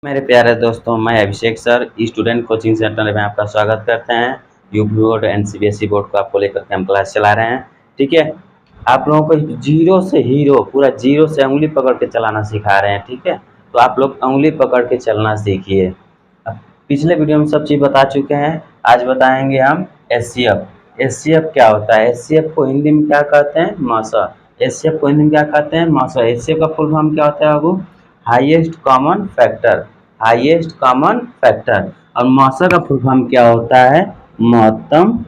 मेरे प्यारे दोस्तों, मैं अभिषेक सर स्टूडेंट कोचिंग सेंटर में आपका स्वागत करते हैं। UP board and CBSE board को आपको लेकर के हम क्लास चला रहे हैं। ठीक है, आप लोगों को जीरो से हीरो, पूरा जीरो से उंगली पकड़ के चलाना सिखा रहे हैं। ठीक है, तो आप लोग उंगली पकड़ के चलना सीखिए। अब पिछले वीडियो में सब चीज़ बता चुके हैं, आज बताएंगे हम एचसीएफ। एचसीएफ क्या होता है? एचसीएफ को हिंदी में क्या कहते हैं? मौसा। एचसीएफ को हिंदी में क्या कहते हैं? मौसा। एचसीएफ का फुल फॉर्म क्या होता है बाबू? Highest common factor. Highest common factor. और मौसा का फुल फॉर्म क्या होता है? महत्तम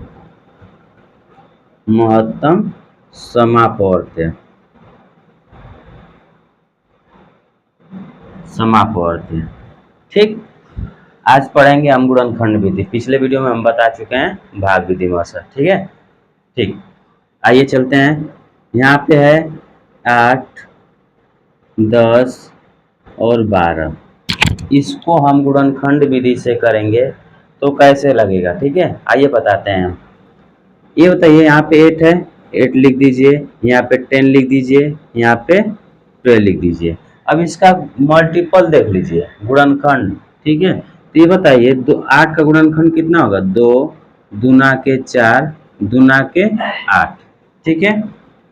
महत्तम समापवर्त्य। समापवर्त्य। ठीक, आज पढ़ेंगे हम गुणनखंड विधि। पिछले वीडियो में हम बता चुके हैं भाग विधि मौसा। ठीक है, ठीक, आइए चलते हैं। यहाँ पे है 8, 10 और 12। इसको हम गुणनखंड विधि से करेंगे तो कैसे लगेगा? ठीक है, आइए बताते हैं हम। ये बताइए, यहाँ पे 8 है, 8 लिख दीजिए। यहाँ पे 10 लिख दीजिए। यहाँ पे 12 लिख दीजिए। अब इसका मल्टीपल देख लीजिए, गुणनखंड। ठीक है, तो ये बताइए 8 का गुणनखंड कितना होगा? 2 दूना के 4 दूना के 8। ठीक है,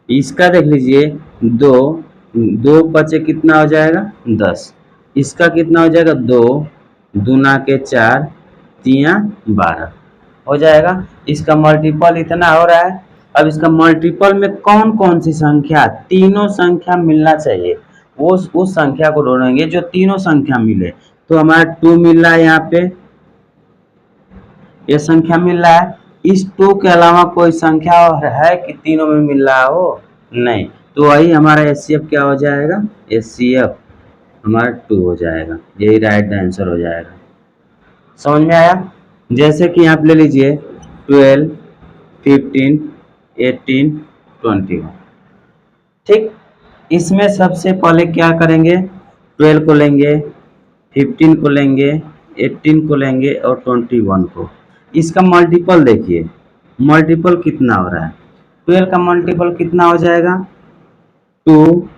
इसका देख लीजिए, 2 2 पचे कितना हो जाएगा? 10। इसका कितना हो जाएगा? 2 दूना के 4 तिया 12 हो जाएगा। इसका मल्टीपल इतना हो रहा है। अब इसका मल्टीपल में कौन कौन सी संख्या, तीनों संख्या मिलना चाहिए। वो उस संख्या को ढूंढेंगे जो तीनों संख्या मिले। तो हमारा 2 मिल रहा है, यहाँ पे ये संख्या मिल रहा है। इस 2 के अलावा कोई संख्या है कि तीनों में मिल रहा हो? नहीं, तो वही हमारा एचसीएफ क्या हो जाएगा? एचसीएफ हमारा 2 हो जाएगा। यही राइट आंसर हो जाएगा। समझ में आया? जैसे कि आप ले लीजिए 12, 15, 18, 21। ठीक, इसमें सबसे पहले क्या करेंगे? 12 को लेंगे, 15 को लेंगे, 18 को लेंगे और 21 को। इसका मल्टीपल देखिए, मल्टीपल कितना हो रहा है? 12 का मल्टीपल कितना हो जाएगा? 2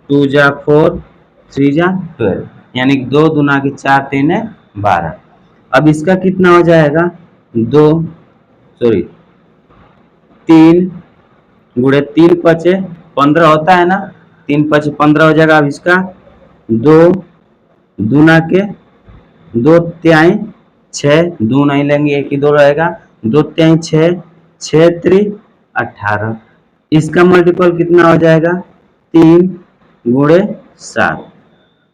2 जा 4 3 जा 12, यानी 2 दूना के 4 3 12। अब इसका कितना हो जाएगा? 3 गुणे 3 पचे 15 होता है ना? 3 पचे 15 हो जाएगा। अब इसका 2 दूना के 2 तिहाई 6, 2 नहीं लेंगे, एक ही 2 रहेगा। 2 तिहाई 6, 6 3 18। इसका मल्टीपल कितना हो जाएगा? 3 गुणे 7।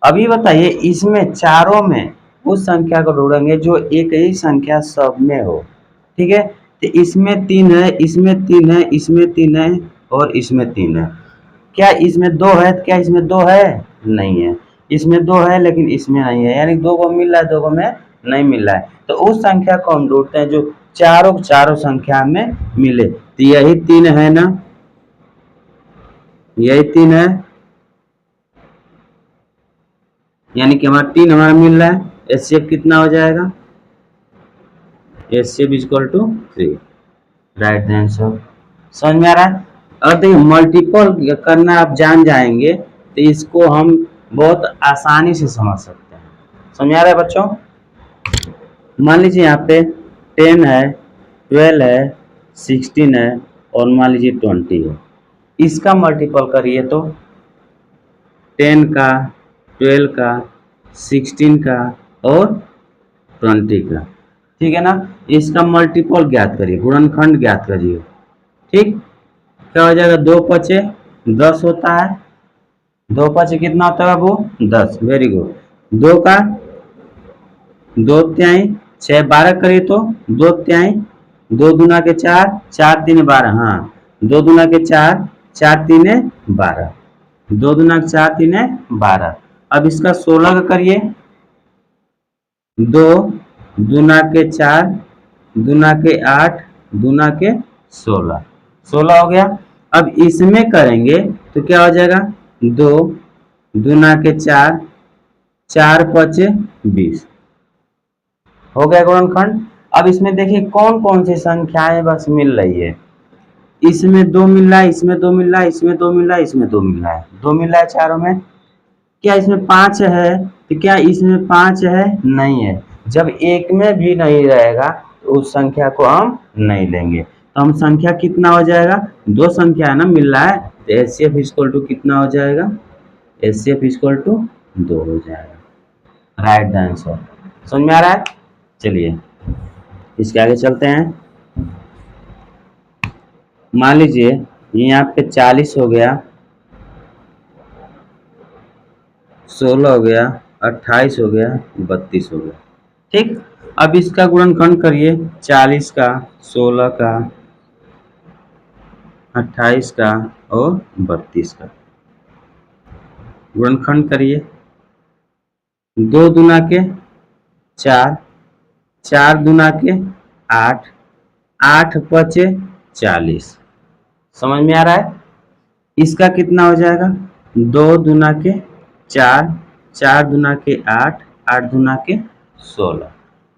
अभी बताइए, इसमें चारों में उस संख्या को ढूंढेंगे जो एक ही संख्या सब में हो। ठीक है, तो इसमें 3 है, इसमें 3 है, इसमें 3 है और इसमें 3 है। क्या इसमें 2 है? क्या इसमें 2 है? नहीं है। इसमें 2 है लेकिन इसमें नहीं है, यानी 2 को मिल रहा है, 2 को में नहीं मिल रहा है। तो उस संख्या को हम ढूंढते हैं जो चारों संख्या में मिले। तो यही 3 है ना? यही 3 है, यानी कि हमारा 3 हमारा मिल रहा है। एचसीएफ कितना हो जाएगा? HCF equal to 3, right answer. समझ में आ रहा है? अगर देखिए मल्टीपल करना आप जान जाएंगे तो इसको हम बहुत आसानी से समझ सकते हैं। समझ आ रहा है बच्चों? मान लीजिए यहाँ पे 10 है, 12 है, 16 है और मान लीजिए 20 है। इसका मल्टीपल करिए तो 10 का, 12 का, 16 का और 20 का। ठीक है ना? इसका मल्टीपल ज्ञात करिए, गुणनखंड ज्ञात करिए। ठीक, क्या हो जाएगा? 2 पचे 10 होता है। 2 पचे कितना होता है बाबू? 10। Very good. 2 का 2 तिहाई 6 12 करिए तो 2 तिहाई 2 दूना के 4 4 3 12। हाँ, 2 दूना के 4 4 3 12, 2 दूना के 4 3 12। अब इसका 16 का करिए, 2 दूना के 4 दूना के 8 दूना के 16, 16 हो गया। अब इसमें करेंगे तो क्या हो जाएगा? 2 दूना के 4 4 पचे 20 हो गया गुणनखंड। अब इसमें देखिए कौन कौन सी संख्याएं बस मिल रही है। इसमें 2 मिल रहा है, इसमें 2 मिल रहा है, इसमें 2 मिल रहा है, इसमें 2 मिल रहा है, 2 मिल रहा है चारों में। क्या इसमें 5 है? तो क्या इसमें 5 है? नहीं है। जब एक में भी नहीं रहेगा तो उस संख्या को हम नहीं लेंगे। तो हम संख्या कितना हो जाएगा? दो संख्या है ना मिल रहा है, तो एचसीएफ इक्वल टू कितना हो जाएगा? एचसीएफ इक्वल टू 2 हो जाएगा। Right the answer. समझ में आ रहा है? चलिए इसके आगे चलते हैं। मान लीजिए ये यहाँ पे 40 हो गया, 16 हो गया, 28 हो गया, 32 हो गया। ठीक। अब इसका गुणनखंड करिए, 40 का, 16 का, 28 का और 32 का गुणनखंड करिए। 2 दूना के 4, 4 दूना के 8, 8 पचे 40। समझ में आ रहा है? इसका कितना हो जाएगा? 2 दूना के 4, 4 दूना के 8, 8 दूना के 16।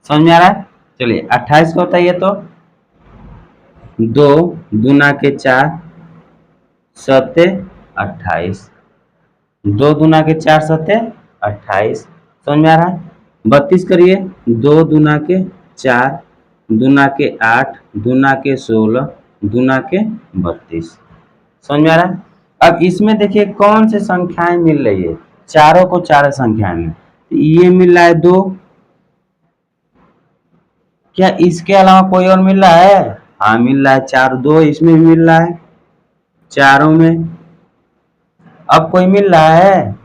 समझ में आ रहा है? चलिए 28 का बताइए तो। 2 दूना के 4, 7 28। 2 दूना के 4 7 28। समझ में आ रहा है? 32 करिए। 2 दूना के 4, दूना के 8, दूना के 16, दूना के 32। समझ में आ रहा है? अब इसमें देखिए कौन से संख्याएं मिल रही है, चारों को चार संख्याएं में। ये मिल रहा है 2। क्या इसके अलावा कोई और मिल रहा है? हाँ मिल रहा है 4, 2 इसमें भी मिल रहा है चारों में। अब कोई मिल रहा है?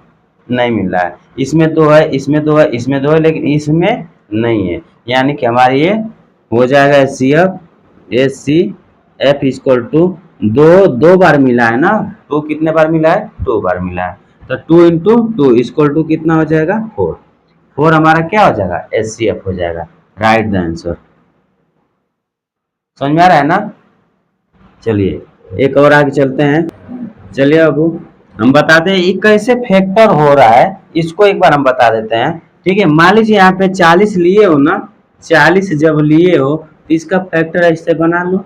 नहीं मिल रहा है। इसमें 2 है, इसमें 2 है, इसमें 2 है, लेकिन इसमें नहीं है। यानी कि हमारी ये हो जाएगा H C F equal to 2, 2 बार मिला है ना। 2 कितने बार मिला है? 2 बार मिला है। तो 2 इंटू 2 इक्वल टू कितना हो जाएगा? 4। 4 हमारा क्या हो जाएगा? एच हो जाएगा। Right the answer. समझ में आ रहा है ना? चलिए एक और आगे चलते हैं। चलिए अब हम बताते हैं ये कैसे फैक्टर हो रहा है, इसको एक बार हम बता देते हैं। ठीक है, मान लीजिए यहाँ पे 40 लिए हो ना, 40 जब लिए हो तो इसका फैक्टर ऐसे बना लो।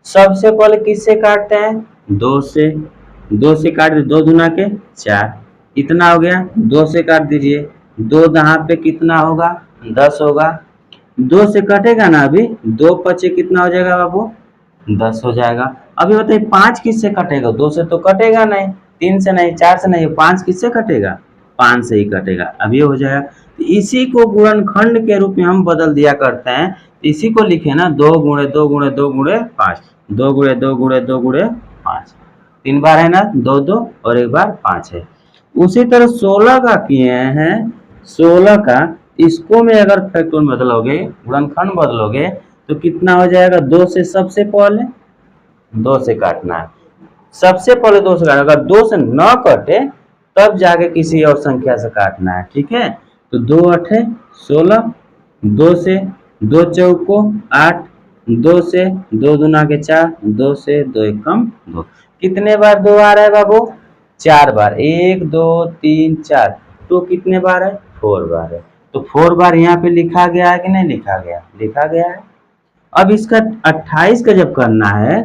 सबसे पहले किससे काटते हैं? 2 से। 2 से काट दे, 2 दूना के 4, इतना हो गया। 2 से काट दीजिए, 2 यहाँ पे कितना होगा? 10 होगा। 2 से कटेगा ना, अभी 2 पचे कितना हो जाएगा बाबू? 10 हो जाएगा। अभी बताइए 5 किससे कटेगा? 2 से तो कटेगा नहीं, 3 से नहीं, 4 से नहीं, 5 किससे कटेगा? 5 से ही कटेगा। अब ये हो जाएगा। तो इसी को गुणनखंड के रूप में हम बदल दिया करते हैं। इसी को लिखे ना, 2 गुणे 2 गुणे 2 गुणे 5, 2 गुणे 2 गुणे 2 गुणे 5। 3 बार है ना, 2 2 और एक बार 5 है। उसी तरह 16 का किए हैं। 16 का इसको में अगर फैक्टर बदलोगे, गुणनखंड बदलोगे तो कितना हो जाएगा? 2 से सबसे पहले 2 से काटना है। सबसे पहले 2 से काटना, अगर 2 से न कटे तब जाके किसी और संख्या से काटना है। ठीक है, तो 2 अठे 16, 2 से 2 चौको 8, 2 से 2 दूना के 4, 2 से 2 एकम 2। कितने बार 2 आ रहा है बाबू? 4 बार। 1 2 3 4। तो कितने बार है? 4 बार है। तो 4 बार यहाँ पे लिखा गया है कि नहीं लिखा गया? लिखा गया है। अब इसका 28 का जब करना है,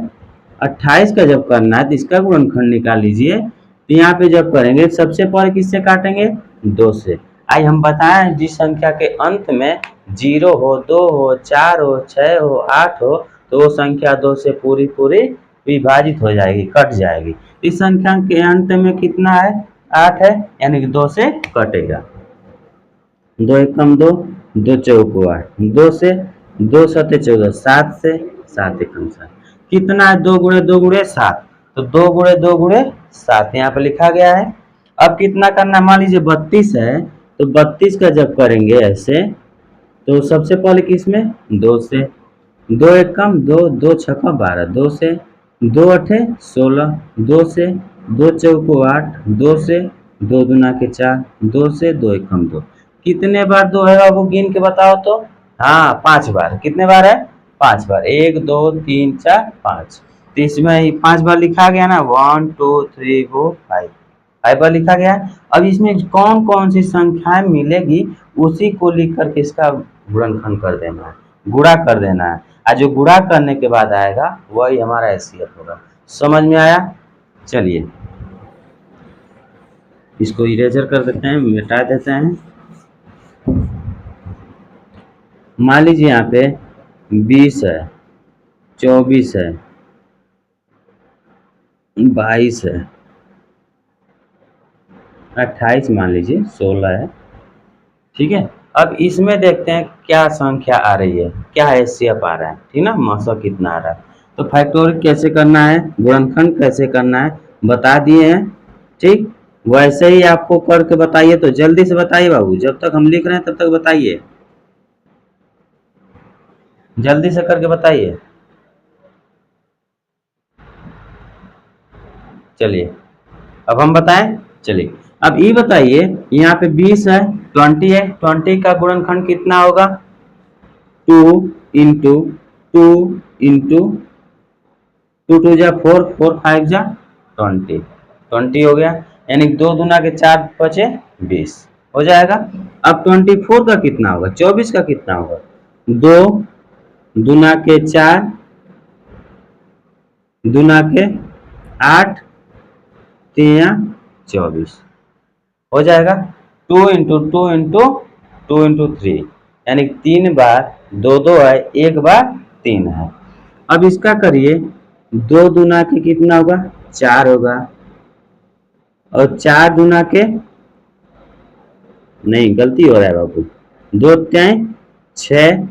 28 का जब करना है तो इसका गुणनखंड निकाल लीजिए। तो यहाँ पे जब करेंगे सबसे पहले किससे काटेंगे? 2 से। आई हम बताएं जिस संख्या के अंत में 0 हो, 2 हो, 4 हो, 6 हो, 8 हो तो वो संख्या 2 से पूरी पूरी विभाजित हो जाएगी, कट जाएगी। इस संख्या के अंत में कितना है? 8 है, यानी कि 2 से कटेगा। 2 एकम 2, 2 चौको 8, 2 से 2 सते 14, 7 से 7 एकम 7। कितना है? 2 गुणे 2 गुणे 7। तो 2 गुणे 2 गुणे 7 यहाँ पे लिखा गया है। अब कितना करना? मान लीजिए 32 है, तो 32 का जब करेंगे ऐसे तो सबसे पहले किसमें? 2 से। 2 एकम 2, 2 छक्का 12, 2 से 2 अठे 16, 2 से 2 चौको 8, 2 से 2 दूना के 4, 2 से 2 एकम 2। कितने बार 2 है बाबू? गिन के बताओ तो। हाँ 5 बार। कितने बार है? 5 बार। 1 2 3 4 5। तो इसमें 5 बार लिखा गया ना, 1 2 3 4 5, 5 बार लिखा गया। अब इसमें कौन कौन सी संख्याएं मिलेगी उसी को लिख करके इसका गुणनखंड कर देना है, गुणा कर देना है। और जो गुणा करने के बाद आएगा वही हमारा एचसीएफ होगा। समझ में आया? चलिए इसको इरेजर कर देते हैं, मिटा देते हैं। मान लीजिए यहाँ पे 20 है, 24 है, 22 है, 28 मान लीजिए, 16 है। ठीक है, अब इसमें देखते हैं क्या संख्या आ रही है, क्या एचसीएफ आ रहा है, ठीक ना, मौसा कितना आ रहा है। तो फैक्टोरियल कैसे करना है, गुणनखंड कैसे करना है बता दिए हैं। ठीक, वैसे ही आपको करके बताइए, तो जल्दी से बताइए बाबू, जब तक हम लिख रहे हैं तब तक बताइए, जल्दी से करके बताइए। चलिए अब हम बताएं। चलिए अब ये बताइए, यहाँ पे 20 है, 20 है, 20 का गुणनखंड कितना होगा, 2 इंटू 2 इंटू 2 जा 4, 4 5 जा 20, 20 हो गया। यानी 2 दूना के 4 बचे 20 हो जाएगा। अब 24 का कितना होगा, 24 का कितना होगा, 2 दूना के 4 दूना के 8 3 24 हो जाएगा। 2 इंटू 2 इंटू 2 इंटू 3, यानी 3 बार 2 2 है, 1 बार 3 है। अब इसका करिए, 2 दूना के कितना होगा, 4 होगा, और 4 दूना के, नहीं गलती हो रहा है बाबू, 2 त्याई 6,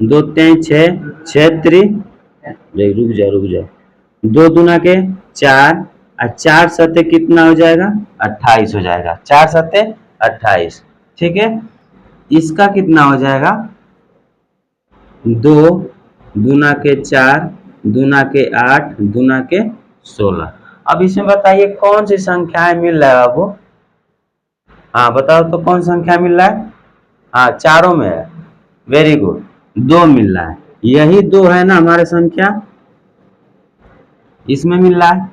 2 त्याई 6, 6 3, रुक जा, 2 दूना के 4 और 4 सत्ते कितना हो जाएगा, 28 हो जाएगा, 4 सत्ते 28। ठीक है, इसका कितना हो जाएगा, 2 दूना के 4 दूना के 8 दूना के 16। अब इसमें बताइए कौन सी संख्याएं मिल रहा है बाबू, हाँ बताओ तो कौन संख्या मिल रहा है, हाँ चारों में है, वेरी गुड, 2 मिल रहा है, यही 2 है ना हमारे संख्या, इसमें मिल रहा है,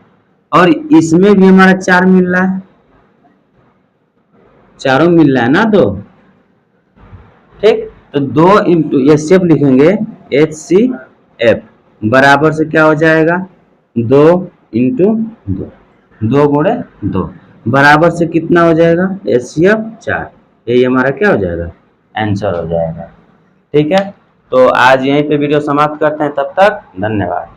और इसमें भी हमारा 4 मिल रहा है, चारों मिल रहा है ना 2। ठीक, तो 2 इंटू एच सी एफ लिखेंगे, एच सी एफ बराबर से क्या हो जाएगा, 2 इंटू 2, 2 गुणे 2 बराबर से कितना हो जाएगा, एच सी एफ 4। यही हमारा क्या हो जाएगा, आंसर हो जाएगा। ठीक है, तो आज यहीं पे वीडियो समाप्त करते हैं, तब तक धन्यवाद।